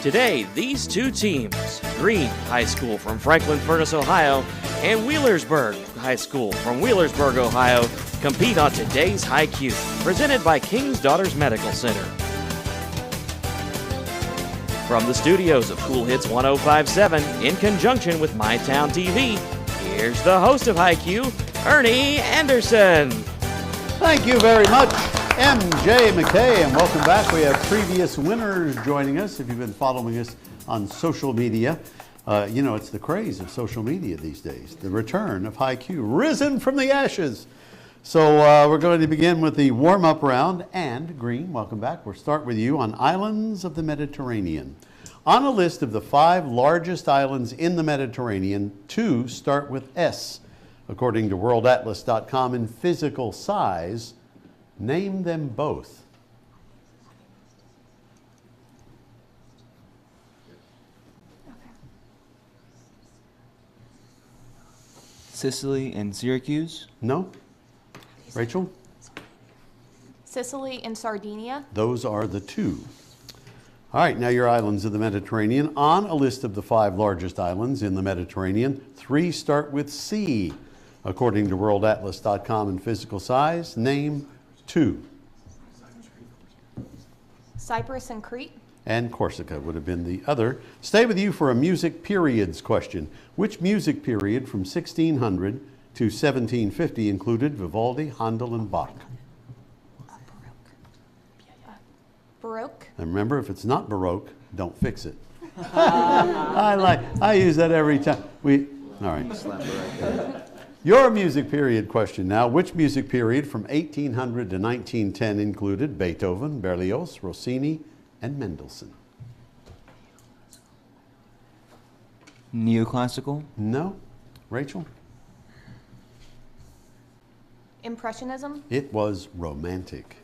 Today, these two teams, Green High School from Franklin Furnace, Ohio, and Wheelersburg High School from Wheelersburg, Ohio, compete on today's High-Q, presented by King's Daughters Medical Center. From the studios of Cool Hits 105.7, in conjunction with MyTown TV, here's the host of High-Q, Ernie Anderson. Thank you very much, MJ McKay, and welcome back. We have previous winners joining us. If you've been following us on social media, you know it's the craze of social media these days. The return of High-Q, risen from the ashes. So we're going to begin with the warm-up round. And Green, welcome back. We'll start with you on islands of the Mediterranean. On a list of the 5 largest islands in the Mediterranean, 2 start with S. According to worldatlas.com, in physical size, name them both. Sicily and Syracuse? No? Rachel? Sicily and Sardinia. Those are the 2. All right, now your islands of the Mediterranean. On a list of the 5 largest islands in the Mediterranean, 3 start with C. According to worldatlas.com, in physical size, name 2. Cyprus and Crete. And Corsica would have been the other. Stay with you for a music periods question. Which music period from 1600 to 1750 included Vivaldi, Handel, and Bach? Baroque. And remember, if it's not Baroque, don't fix it. I use that every time. All right. Your music period question now. Which music period from 1800 to 1910 included Beethoven, Berlioz, Rossini, and Mendelssohn? Neoclassical? No. Rachel? Impressionism. It was Romantic.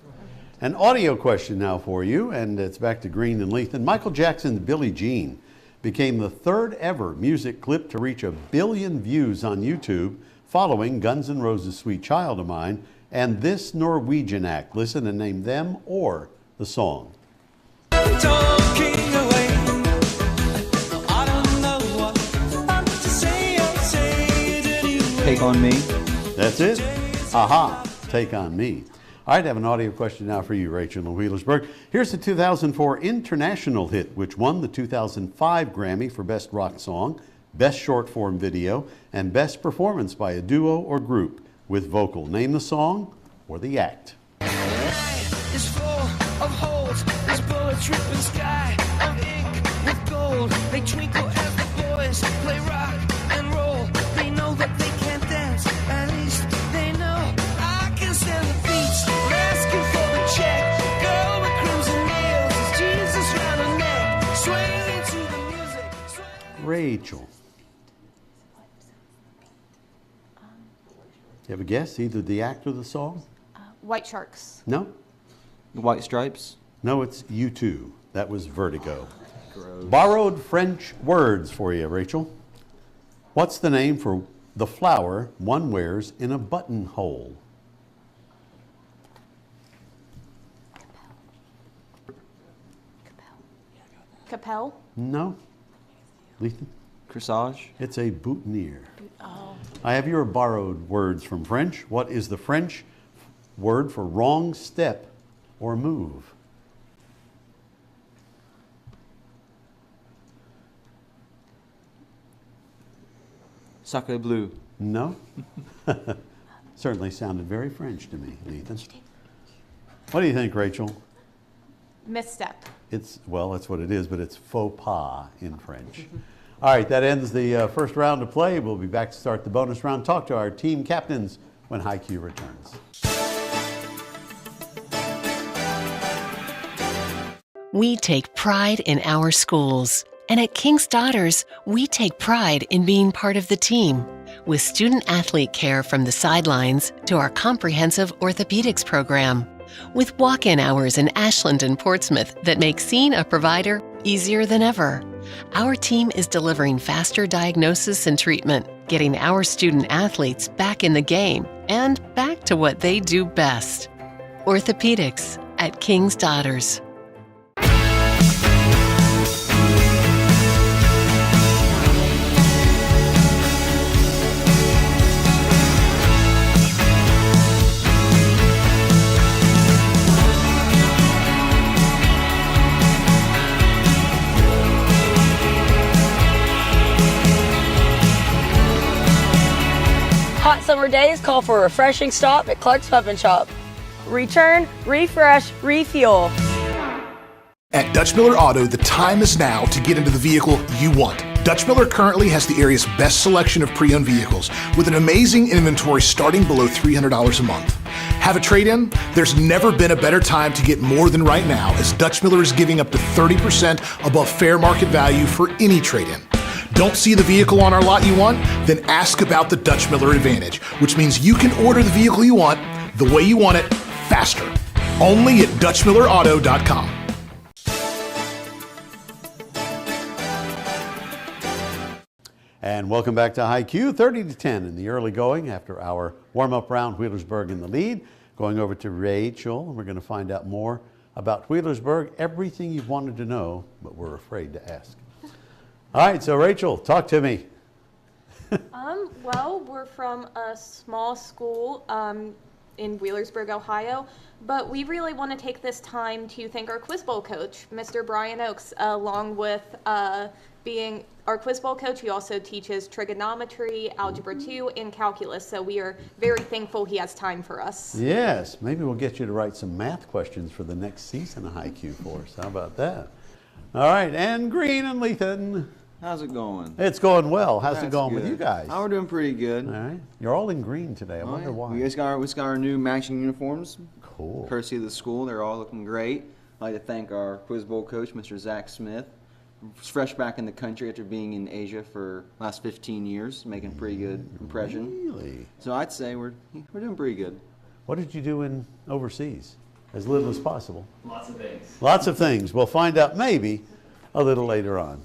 An audio question now for you, and it's back to Green and Lethan. Michael Jackson's Billie Jean became the 3rd ever music clip to reach 1 billion views on YouTube, following Guns N' Roses' Sweet Child of Mine and this Norwegian act. Listen and name them or the song. Take on Me? That's it. Aha, Take on Me. All right, I have an audio question now for you, Rachel in Wheelersburg. Here's the 2004 international hit, which won the 2005 Grammy for Best Rock Song, Best Short Form Video, and Best Performance by a Duo or Group with Vocal. Name the song or the act. Is full of holes. This bullets ripping sky of ink with gold. They twinkle as the boys play rock and roll. They know that they can't dance. At least they know I can stand the beats. Asking for the check. Girl with crimson nails. Is Jesus round her neck? Swaying to the music. Rachel. You have a guess? Either the act or the song? White Sharks. No? The White Stripes? No, it's U2. That was Vertigo. Gross. Borrowed French words for you, Rachel. What's the name for the flower one wears in a buttonhole? Capel. No? Lethan? Corsage? It's a boutonniere. Oh. I have your borrowed words from French. What is the French word for wrong step or move? Sacre bleu? No? Certainly sounded very French to me, Nathan. What do you think, Rachel? Misstep. Well, that's what it is, but it's faux pas in French. All right, that ends the first round of play. We'll be back to start the bonus round. Talk to our team captains when High-Q returns. We take pride in our schools. And at King's Daughters, we take pride in being part of the team. With student-athlete care from the sidelines to our comprehensive orthopedics program. With walk-in hours in Ashland and Portsmouth that make seeing a provider easier than ever. Our team is delivering faster diagnosis and treatment, getting our student-athletes back in the game and back to what they do best. Orthopedics at King's Daughters. summer days call for a refreshing stop at Clark's Pub and Shop. Return, refresh, refuel. At Dutch Miller Auto, the time is now to get into the vehicle you want. Dutch Miller currently has the area's best selection of pre-owned vehicles with an amazing inventory starting below $300 a month. Have a trade-in? There's never been a better time to get more than right now, as Dutch Miller is giving up to 30% above fair market value for any trade-in. Don't see the vehicle on our lot you want? Then ask about the Dutch Miller Advantage, which means you can order the vehicle you want, the way you want it, faster. Only at DutchMillerAuto.com. And welcome back to High Q, 30-10 in the early going after our warm-up round. Wheelersburg in the lead. Going over to Rachel, and we're going to find out more about Wheelersburg, everything you've wanted to know, but we're afraid to ask. All right, so Rachel, talk to me. Well, we're from a small school in Wheelersburg, Ohio, but we really want to take this time to thank our Quiz Bowl coach, Mr. Brian Oakes. Along with being our Quiz Bowl coach, he also teaches trigonometry, algebra 2, and calculus, so we are very thankful he has time for us. Yes, maybe we'll get you to write some math questions for the next season of High Q for us. How about that? All right, and Green and Lethan. How's it going? It's going well. How's That's it going good. with you guys? Oh, we're doing pretty good. All right. You're all in green today. I wonder why. We just got our new matching uniforms. Cool. Courtesy of the school. They're all looking great. I'd like to thank our Quiz Bowl coach, Mr. Zach Smith. Fresh back in the country after being in Asia for the last 15 years, making a pretty good impression. Really? So I'd say we're doing pretty good. What did you do in overseas? As little as possible. Lots of things. Lots of things. We'll find out maybe a little later on.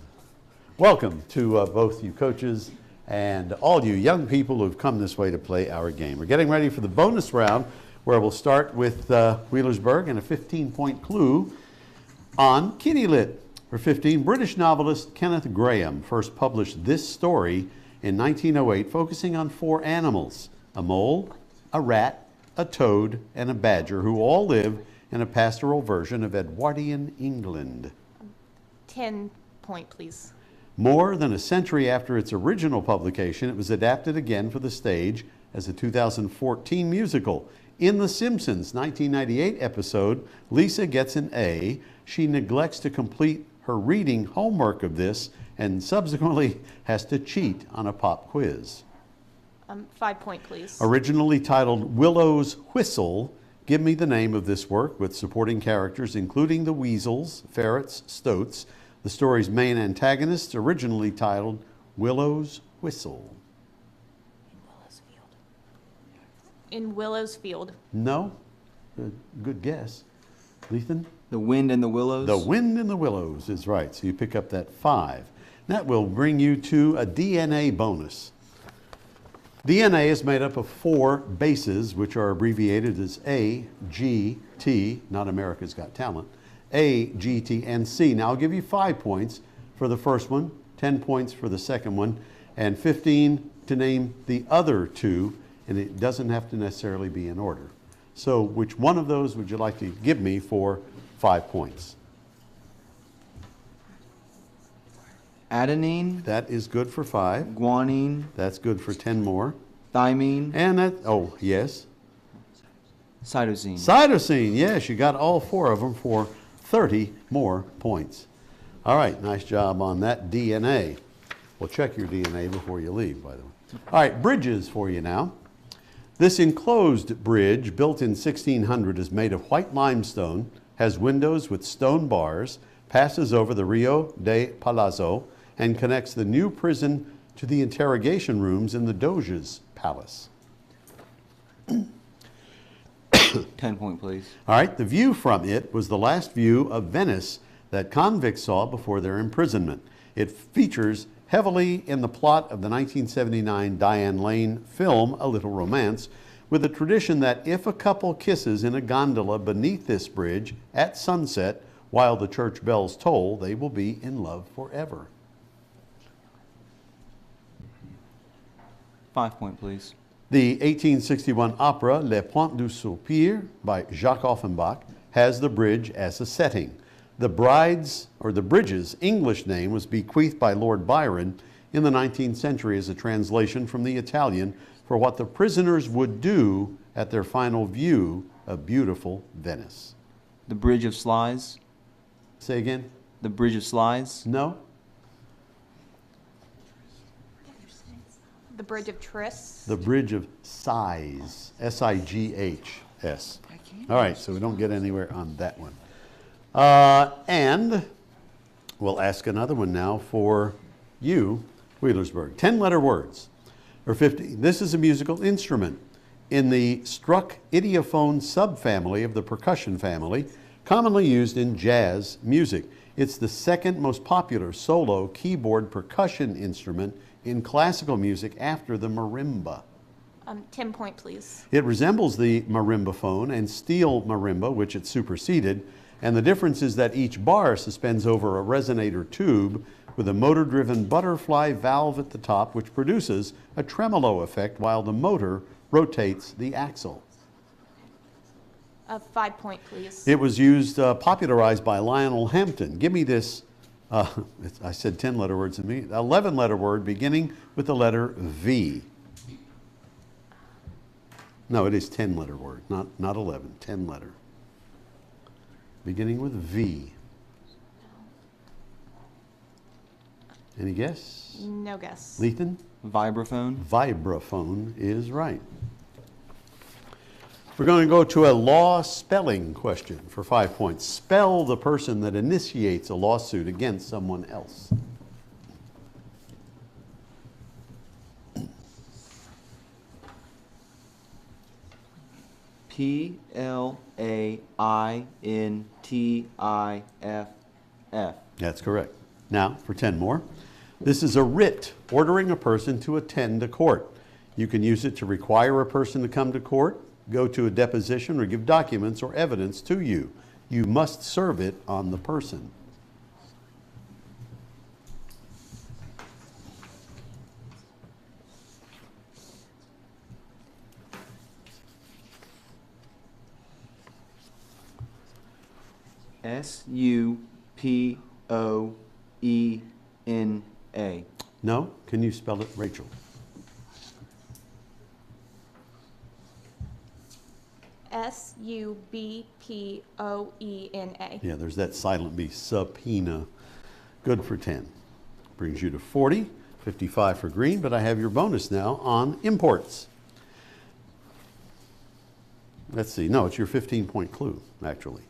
Welcome to both you coaches and all you young people who've come this way to play our game. We're getting ready for the bonus round, where we'll start with Wheelersburg and a 15-point clue on Kitty Lit. For 15, British novelist Kenneth Grahame first published this story in 1908, focusing on 4 animals: a mole, a rat, a toad, and a badger, who all live in a pastoral version of Edwardian England. 10-point, please. More than a century after its original publication, it was adapted again for the stage as a 2014 musical. In The Simpsons' 1998 episode, Lisa gets an A. She neglects to complete her reading homework of this and subsequently has to cheat on a pop quiz. 5-point, please. Originally titled Willow's Whistle, give me the name of this work with supporting characters including the weasels, ferrets, stoats. The story's main antagonists, originally titled Willow's Whistle. In Willow's Field. No? Good guess. Lethan? The Wind in the Willows? The Wind in the Willows is right. So you pick up that 5. That will bring you to a DNA bonus. DNA is made up of 4 bases, which are abbreviated as A, G, T, not America's Got Talent, A, G, T, and C. Now I'll give you 5 points for the first one, 10 points for the second one, and 15 to name the other 2, and it doesn't have to necessarily be in order. So which one of those would you like to give me for 5 points? Adenine. That is good for 5. Guanine. That's good for 10 more. Thymine. And that, oh, yes. Cytosine. Cytosine, yes, you got all 4 of them for 30 more points. All right, nice job on that DNA. We'll check your DNA before you leave, by the way. All right, bridges for you now. This enclosed bridge, built in 1600, is made of white limestone, has windows with stone bars, passes over the Rio de Palazzo, and connects the new prison to the interrogation rooms in the Doge's palace. 10-point, please. All right, the view from it was the last view of Venice that convicts saw before their imprisonment. It features heavily in the plot of the 1979 Diane Lane film, A Little Romance, with the tradition that if a couple kisses in a gondola beneath this bridge at sunset while the church bells toll, they will be in love forever. 5-point, please. The 1861 opera Le Pont du Soupir by Jacques Offenbach has the bridge as a setting. The bridge's English name was bequeathed by Lord Byron in the 19th century as a translation from the Italian for what the prisoners would do at their final view of beautiful Venice? The Bridge of Slies. Say again? The Bridge of Slies. No? The Bridge of Tris. The Bridge of Sighs. S-I-G-H-S. All right, so we don't get anywhere on that one. And we'll ask another one now for you, Wheelersburg. 10-letter words, or 50. This is a musical instrument in the struck idiophone subfamily of the percussion family, commonly used in jazz music. It's the second most popular solo keyboard percussion instrument in classical music after the marimba. 10 point, please. It resembles the marimbaphone and steel marimba, which it superseded, and the difference is that each bar suspends over a resonator tube with a motor-driven butterfly valve at the top, which produces a tremolo effect while the motor rotates the axle. 5 point, please. It was used, popularized by Lionel Hampton. Give me this, I said 10-letter words, 11-letter word beginning with the letter V. No, it is 10-letter word, not 11, 10-letter. Beginning with V. Any guess? No guess. Lethan? Vibraphone. Vibraphone is right. We're going to go to a law spelling question for 5 points. Spell the person that initiates a lawsuit against someone else. P-L-A-I-N-T-I-F-F. That's correct. Now, for 10 more. This is a writ ordering a person to attend a court. You can use it to require a person to come to court, go to a deposition, or give documents or evidence to you. You must serve it on the person. S-U-P-O-E-N-A. No? Can you spell it, Rachel? S-U-B-P-O-E-N-A. Yeah, there's that silent B, subpoena. Good for 10. Brings you to 40, 55 for green, but I have your bonus now on imports. Let's see. No, it's your 15-point clue, actually.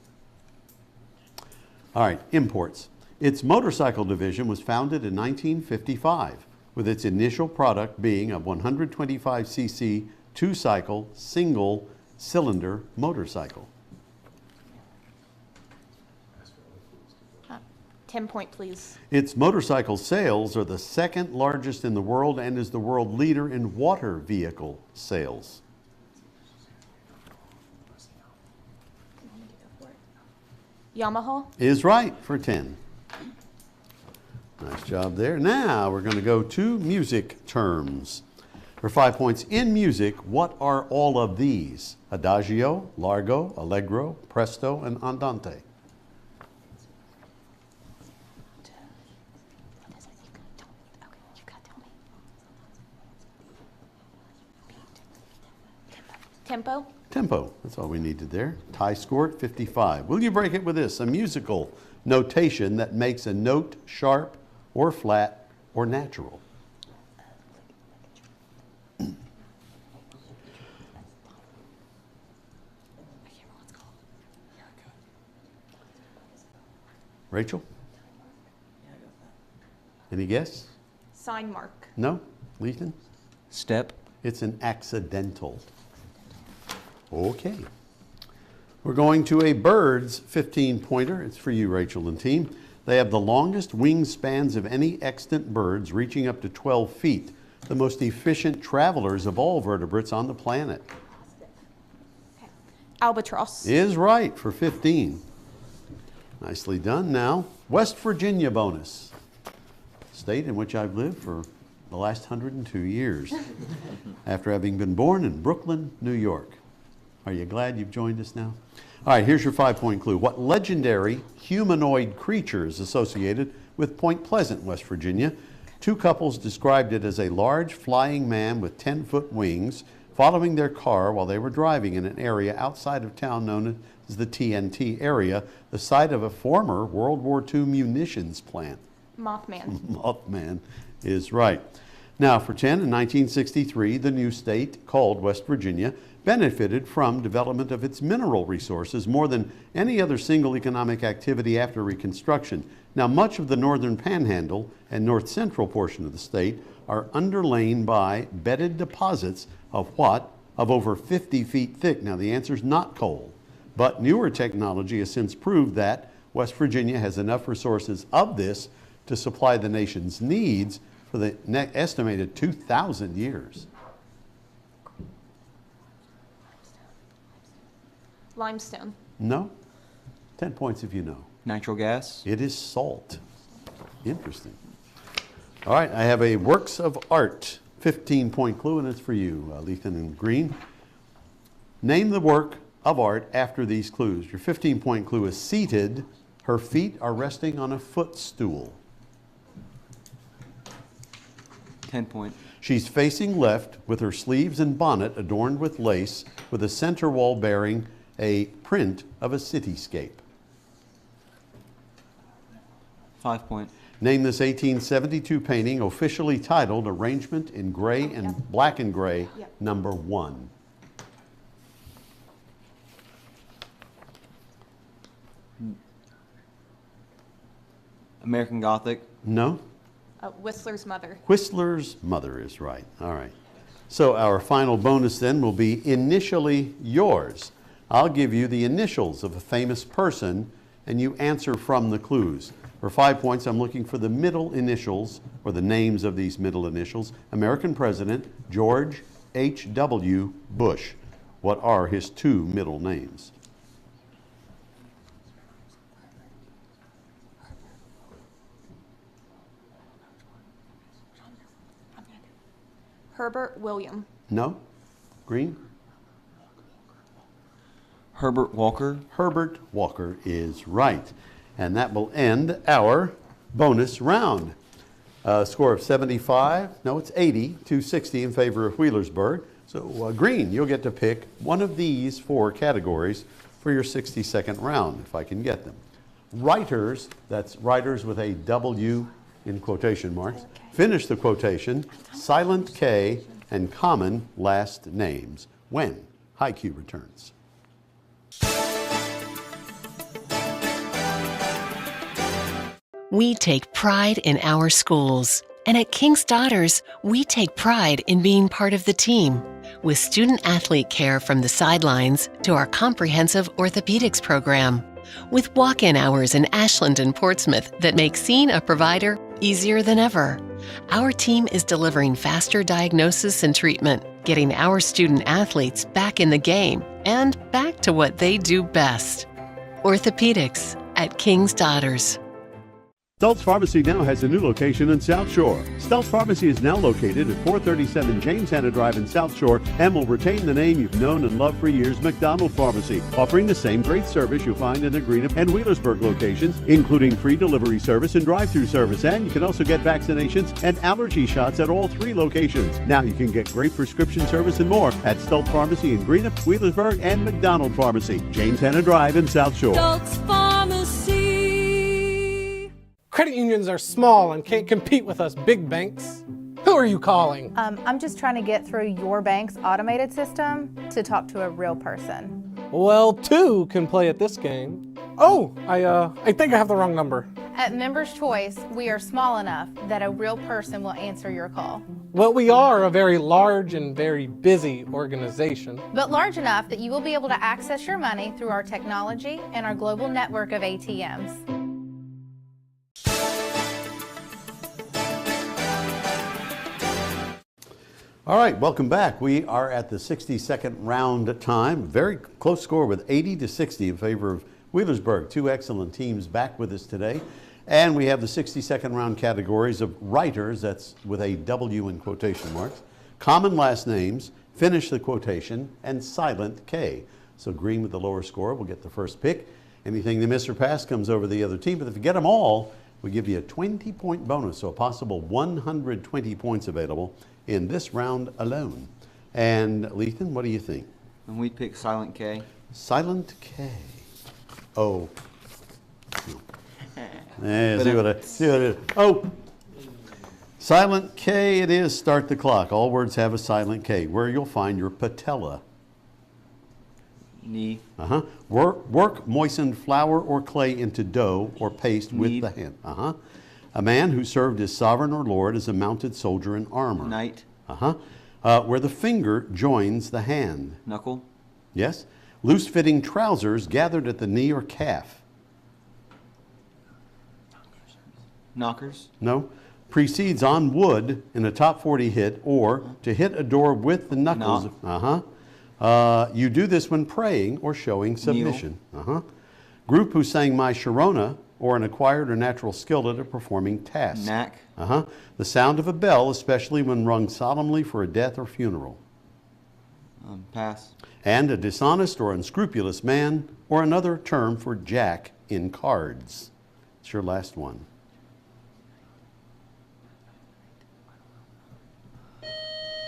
All right, imports. Its motorcycle division was founded in 1955, with its initial product being a 125cc two-cycle single-cylinder motorcycle. 10 point, please. Its motorcycle sales are the second largest in the world and is the world leader in water vehicle sales. Yamaha. Is right for 10. Nice job there. Now we're going to go to music terms. For 5 points, in music, what are all of these? Adagio, largo, allegro, presto, and andante. Tempo. Tempo, that's all we needed there. Tie score at 55. Will you break it with this? A musical notation that makes a note sharp or flat or natural. Rachel? Any guess? Sign mark. No? Lethan? Step. It's an accidental. Okay. We're going to a bird's 15-pointer. It's for you, Rachel and team. They have the longest wingspans of any extant birds, reaching up to 12 feet. The most efficient travelers of all vertebrates on the planet. Okay. Albatross. Is right for 15. Nicely done. Now, West Virginia bonus. State in which I've lived for the last 102 years. After having been born in Brooklyn, New York. Are you glad you've joined us now? All right, here's your 5-point clue. What legendary humanoid creature is associated with Point Pleasant, West Virginia? Two couples described it as a large flying man with 10-foot wings following their car while they were driving in an area outside of town known as the TNT area, the site of a former World War II munitions plant. Mothman. Mothman is right. Now, for 10, in 1963, the new state, called West Virginia, benefited from development of its mineral resources more than any other single economic activity after Reconstruction. Now, much of the northern panhandle and north central portion of the state are underlain by bedded deposits of what? Of over 50 feet thick. Now, the answer is not coal, but newer technology has since proved that West Virginia has enough resources of this to supply the nation's needs for the estimated 2,000 years. Limestone. No? 10 points if you know. Natural gas. It is salt. Interesting. All right, I have a works of art 15-point clue, and it's for you, Lethan and Green. Name the work of art after these clues. Your 15-point clue is seated. Her feet are resting on a footstool. 10 point. She's facing left with her sleeves and bonnet adorned with lace, with a center wall bearing a print of a cityscape. 5 point. Name this 1872 painting officially titled Arrangement in Gray and Black and Gray, number 1. American Gothic. No? Whistler's Mother. Whistler's Mother is right. All right. So our final bonus then will be initially yours. I'll give you the initials of a famous person and you answer from the clues. For 5 points, I'm looking for the middle initials or the names of these middle initials. American President George H.W. Bush. What are his 2 middle names? Herbert William. No? Green? Herbert Walker. Herbert Walker is right. And that will end our bonus round. Score of 75, no, it's 80 to 60 in favor of Wheelersburg. So Green, you'll get to pick one of these 4 categories for your 60-second round, if I can get them. Writers, that's writers with a W in quotation marks. Okay. Finish the quotation, silent K, and common last names. When High Q returns. We take pride in our schools. And at King's Daughters, we take pride in being part of the team. With student-athlete care from the sidelines to our comprehensive orthopedics program. With walk-in hours in Ashland and Portsmouth that make seeing a provider easier than ever. Our team is delivering faster diagnosis and treatment, getting our student-athletes back in the game and back to what they do best. Orthopedics at King's Daughters. Stultz Pharmacy now has a new location in South Shore. Stultz Pharmacy is now located at 437 James Hanna Drive in South Shore and will retain the name you've known and loved for years, McDonald Pharmacy, offering the same great service you'll find in the Greenup and Wheelersburg locations, including free delivery service and drive-through service. And you can also get vaccinations and allergy shots at all 3 locations. Now you can get great prescription service and more at Stultz Pharmacy in Greenup, Wheelersburg, and McDonald Pharmacy, James Hanna Drive in South Shore. Stultz Pharmacy. Credit unions are small and can't compete with us big banks. Who are you calling? I'm just trying to get through your bank's automated system to talk to a real person. Well, 2 can play at this game. Oh, I think I have the wrong number. At Members Choice, we are small enough that a real person will answer your call. Well, we are a very large and very busy organization. But large enough that you will be able to access your money through our technology and our global network of ATMs. All right, welcome back. We are at the 60-second round time. Very close score with 80 to 60 in favor of Wheelersburg. 2 excellent teams back with us today. And we have the 60-second round categories of writers, that's with a W in quotation marks, common last names, finish the quotation, and silent K. So Green with the lower score will get the first pick. Anything they miss or pass comes over the other team. But if you get them all, we give you a 20-point bonus, so a possible 120 points available in this round alone. And Lethan, what do you think? And we pick Silent K. Silent K. Oh. Yeah, see what it is. Oh. Silent K it is. Start the clock. All words have a silent K, where you'll find your patella. Knee. Work moistened flour or clay into dough or paste with the hand. A man who served as sovereign or lord as a mounted soldier in armor. Knight. Where the finger joins the hand. Knuckle. Yes. Loose-fitting trousers gathered at the knee or calf. Knockers. No. Precedes on wood in a top 40 hit, or to hit a door with the knuckles. You do this when praying or showing submission. Group who sang My Sharona, or an acquired or natural skill at a performing task. Knack. The sound of a bell, especially when rung solemnly for a death or funeral. Pass. And a dishonest or unscrupulous man, or another term for jack in cards. It's your last one.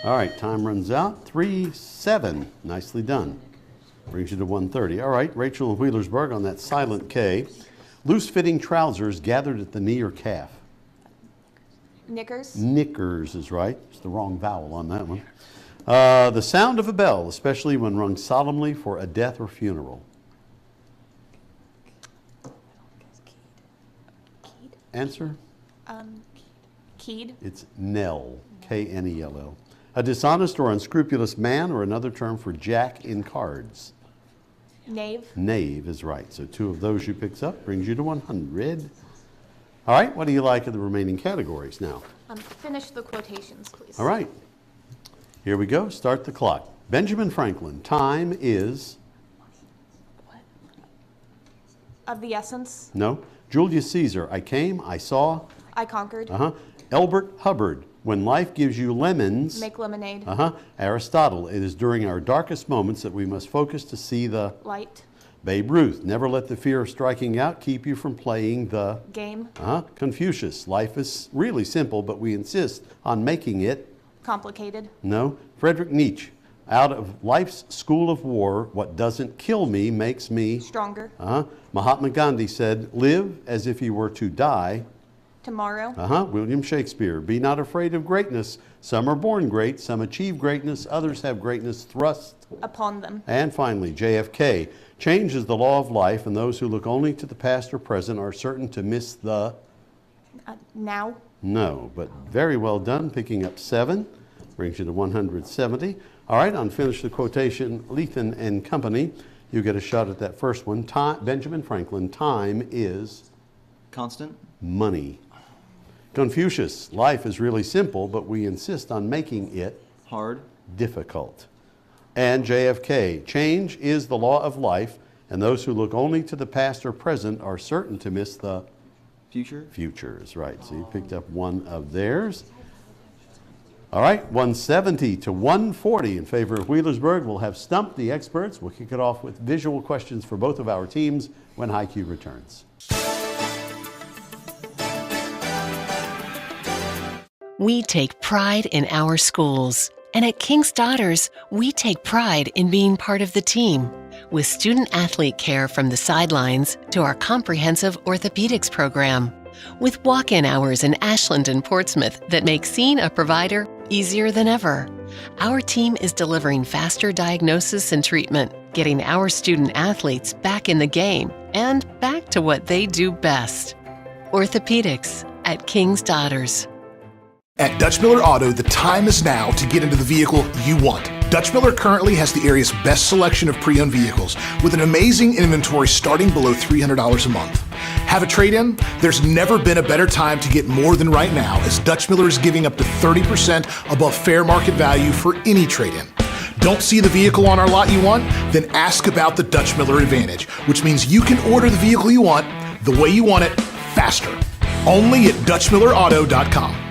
All right, time runs out. 3-7. Nicely done. Brings you to 130. All right, Rachel and Wheelersburg on that silent K. Loose-fitting trousers gathered at the knee or calf. Knickers. Knickers is right. It's the wrong vowel on that one. The sound of a bell, especially when rung solemnly for a death or funeral. Answer? Keyed. It's knell. K-N-E-L-L. A dishonest or unscrupulous man, or another term for jack in cards. Knave. Knave is right. So 2 of those you picked up brings you to 100. All right, what do you like of the remaining categories now? Finish the quotations, please. All right. Here we go. Start the clock. Benjamin Franklin. Time is? Of the essence. No. Julius Caesar. I came, I saw. I conquered. Elbert Hubbard. When life gives you lemons. Make lemonade. Aristotle. It is during our darkest moments that we must focus to see the light. Babe Ruth. Never let the fear of striking out keep you from playing the game. Confucius. Life is really simple, but we insist on making it complicated. No. Friedrich Nietzsche. Out of life's school of war, what doesn't kill me makes me stronger. Mahatma Gandhi said, live as if you were to die tomorrow. William Shakespeare. Be not afraid of greatness. Some are born great, some achieve greatness, others have greatness thrust upon them. And finally, JFK. Change is the law of life, and those who look only to the past or present are certain to miss the now. No, but very well done, picking up 7. Brings you to 170. All right, on Finish the Quotation, Lethan and Company, you get a shot at that first one. Benjamin Franklin, time is? Constant. Money. Confucius, life is really simple, but we insist on making it hard. Difficult. And JFK, change is the law of life, and those who look only to the past or present are certain to miss the future. Future is right. So you picked up 1 of theirs. All right, 170 to 140 in favor of Wheelersburg. We'll have stumped the experts. We'll kick it off with visual questions for both of our teams when HiQ returns. We take pride in our schools. And at King's Daughters, we take pride in being part of the team. With student-athlete care from the sidelines to our comprehensive orthopedics program. With walk-in hours in Ashland and Portsmouth that make seeing a provider easier than ever. Our team is delivering faster diagnosis and treatment, getting our student-athletes back in the game and back to what they do best. Orthopedics at King's Daughters. At Dutch Miller Auto, the time is now to get into the vehicle you want. Dutch Miller currently has the area's best selection of pre-owned vehicles with an amazing inventory starting below $300 a month. Have a trade-in? There's never been a better time to get more than right now, as Dutch Miller is giving up to 30% above fair market value for any trade-in. Don't see the vehicle on our lot you want? Then ask about the Dutch Miller Advantage, which means you can order the vehicle you want, the way you want it, faster. Only at DutchMillerAuto.com.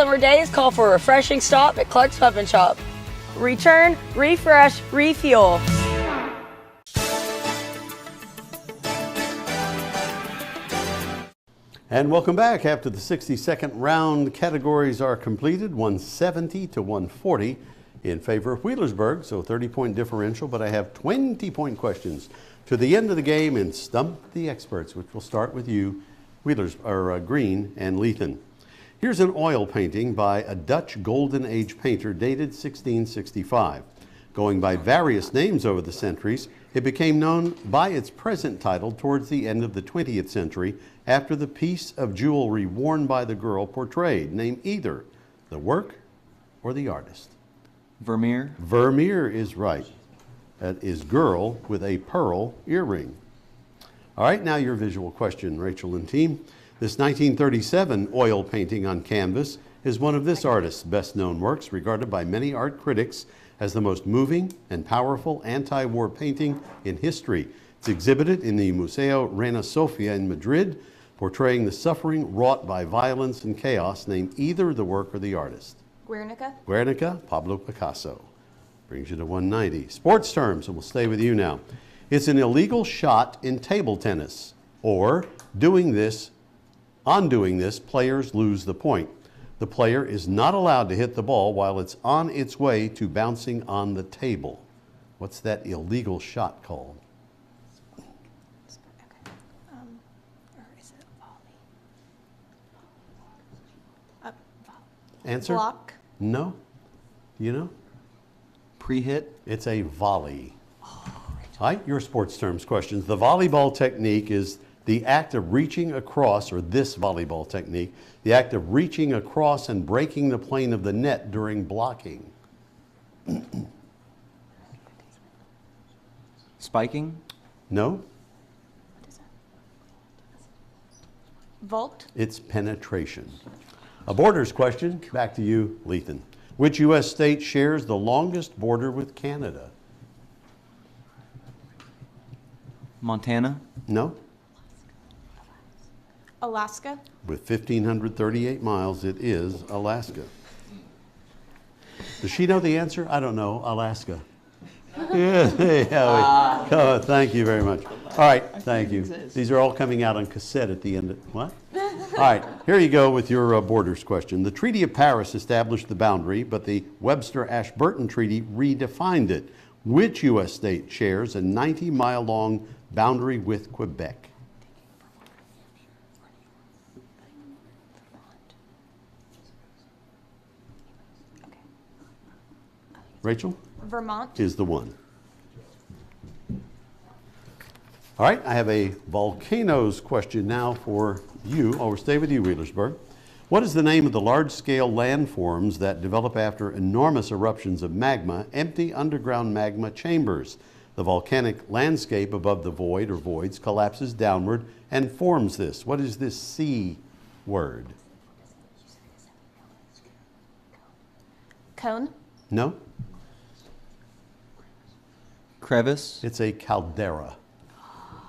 summer days call for a refreshing stop at Clark's Pub and Shop. Return, refresh, refuel. And welcome back. After the 62nd round, categories are completed, 170 to 140 in favor of Wheelersburg, so 30-point differential, but I have 20-point questions to the end of the game in Stump the Experts, which will start with you, Green and Lethan. Here's an oil painting by a Dutch Golden Age painter dated 1665. Going by various names over the centuries, it became known by its present title towards the end of the 20th century after the piece of jewelry worn by the girl portrayed. Name either the work or the artist. Vermeer. Vermeer is right. That is girl with a pearl earring. All right, now your visual question, Rachel and team. This 1937 oil painting on canvas is one of this artist's best-known works, regarded by many art critics as the most moving and powerful anti-war painting in history. It's exhibited in the Museo Reina Sofia in Madrid, portraying the suffering wrought by violence and chaos. Name either the work or the artist. Guernica. Guernica, Pablo Picasso. Brings you to 190. Sports terms, and we'll stay with you now. It's an illegal shot in table tennis, or doing this, players lose the point. The player is not allowed to hit the ball while it's on its way to bouncing on the table. What's that illegal shot called? Or is it volley? Answer? Block. No? Do you know? Pre-hit. It's a volley. All right, your sports terms questions. The volleyball technique is the act of reaching across, or this volleyball technique, the act of reaching across and breaking the plane of the net during blocking. Spiking. No? Vault. It's penetration. A borders question, back to you, Lethan. Which U.S. state shares the longest border with Canada? Montana. No? Alaska. With 1,538 miles, it is Alaska. Does she know the answer? I don't know. Alaska. Yeah, come on, thank you very much. All right, thank you. These are all coming out on cassette at the end of, what? All right, here you go with your borders question. The Treaty of Paris established the boundary, but the Webster-Ashburton Treaty redefined it. Which U.S. state shares a 90-mile-long boundary with Quebec? Rachel? Vermont. Is the one. All right, I have a volcanoes question now for you. We'll stay with you, Wheelersburg. What is the name of the large-scale landforms that develop after enormous eruptions of magma, empty underground magma chambers? The volcanic landscape above the void or voids collapses downward and forms this. What is this C word? Cone. No? Crevice. It's a caldera.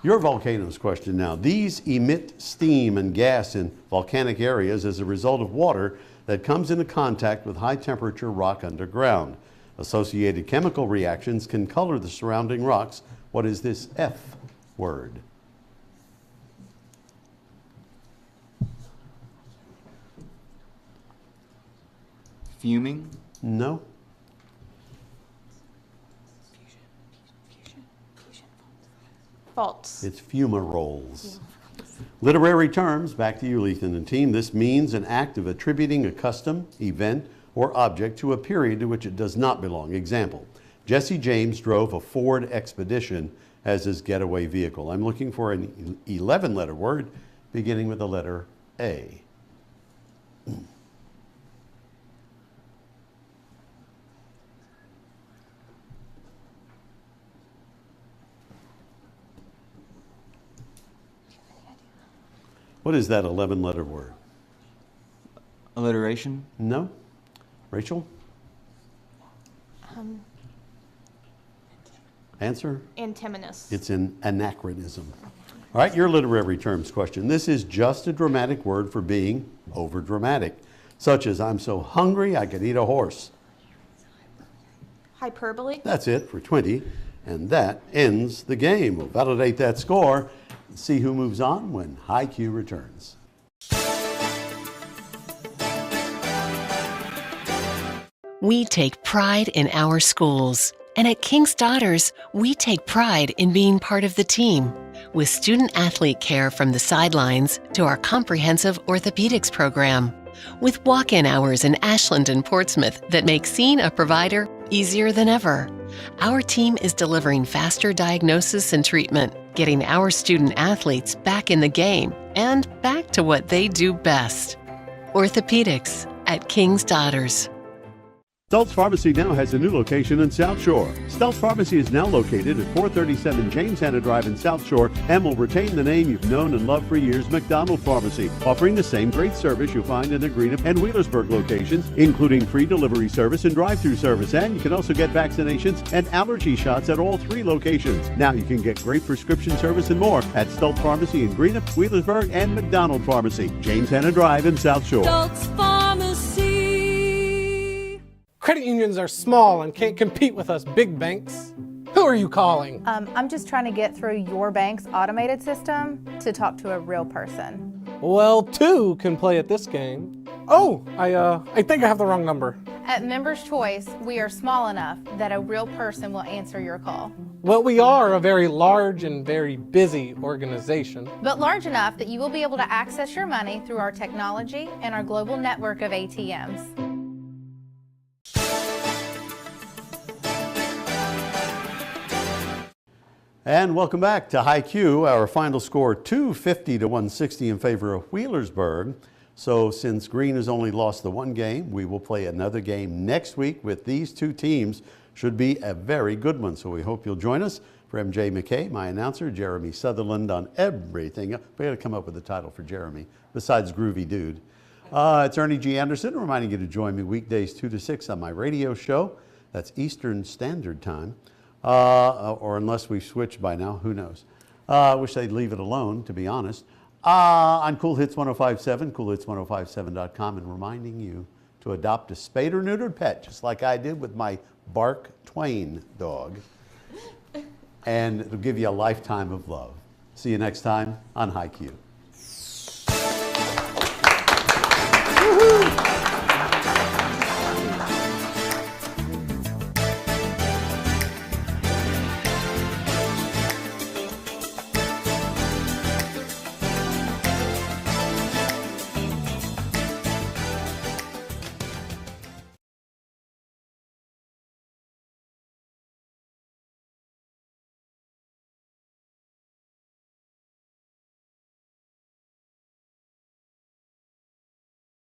Your volcanoes question now. These emit steam and gas in volcanic areas as a result of water that comes into contact with high temperature rock underground. Associated chemical reactions can color the surrounding rocks. What is this F word? Fuming. No. Faults. It's fumaroles. Literary terms, back to you, Lethan and team. This means an act of attributing a custom, event, or object to a period to which it does not belong. Example, Jesse James drove a Ford Expedition as his getaway vehicle. I'm looking for an 11-letter word beginning with the letter A. What is that 11-letter word? Alliteration. No? Rachel? Answer? Antimonous. It's an anachronism. All right, your literary terms question. This is just a dramatic word for being overdramatic. such as "I'm so hungry I could eat a horse." Hyperbole. That's it for 20, and that ends the game. We'll validate that score and see who moves on when High Q returns. We take pride in our schools. And at King's Daughters, we take pride in being part of the team. With student-athlete care from the sidelines to our comprehensive orthopedics program. With walk-in hours in Ashland and Portsmouth that make seeing a provider easier than ever. Our team is delivering faster diagnosis and treatment, getting our student-athletes back in the game and back to what they do best. Orthopedics at King's Daughters. Stultz Pharmacy now has a new location in South Shore. Stultz Pharmacy is now located at 437 James Hanna Drive in South Shore and will retain the name you've known and loved for years, McDonald Pharmacy, offering the same great service you'll find in the Greenup and Wheelersburg locations, including free delivery service and drive-through service. And you can also get vaccinations and allergy shots at all 3 locations. Now you can get great prescription service and more at Stultz Pharmacy in Greenup, Wheelersburg, and McDonald Pharmacy, James Hanna Drive in South Shore. Stultz Pharmacy. Credit unions are small and can't compete with us big banks. Who are you calling? I'm just trying to get through your bank's automated system to talk to a real person. Well, 2 can play at this game. Oh, I think I have the wrong number. At Members Choice, we are small enough that a real person will answer your call. Well, we are a very large and very busy organization. But large enough that you will be able to access your money through our technology and our global network of ATMs. And welcome back to High Q. Our final score 250 to 160 in favor of Wheelersburg. So since Green has only lost the 1 game, we will play another game next week with these 2 teams. Should be a very good one. So we hope you'll join us. For MJ McKay, my announcer, Jeremy Sutherland on everything. We got to come up with a title for Jeremy besides Groovy Dude. It's Ernie G. Anderson reminding you to join me weekdays 2 to 6 on my radio show. That's Eastern Standard Time. Or unless we've switched by now, who knows. I wish they'd leave it alone, to be honest. On Cool Hits 105.7, coolhits1057.com, and reminding you to adopt a spayed or neutered pet, just like I did with my Bark Twain dog. And it'll give you a lifetime of love. See you next time on High Q. Woo-hoo!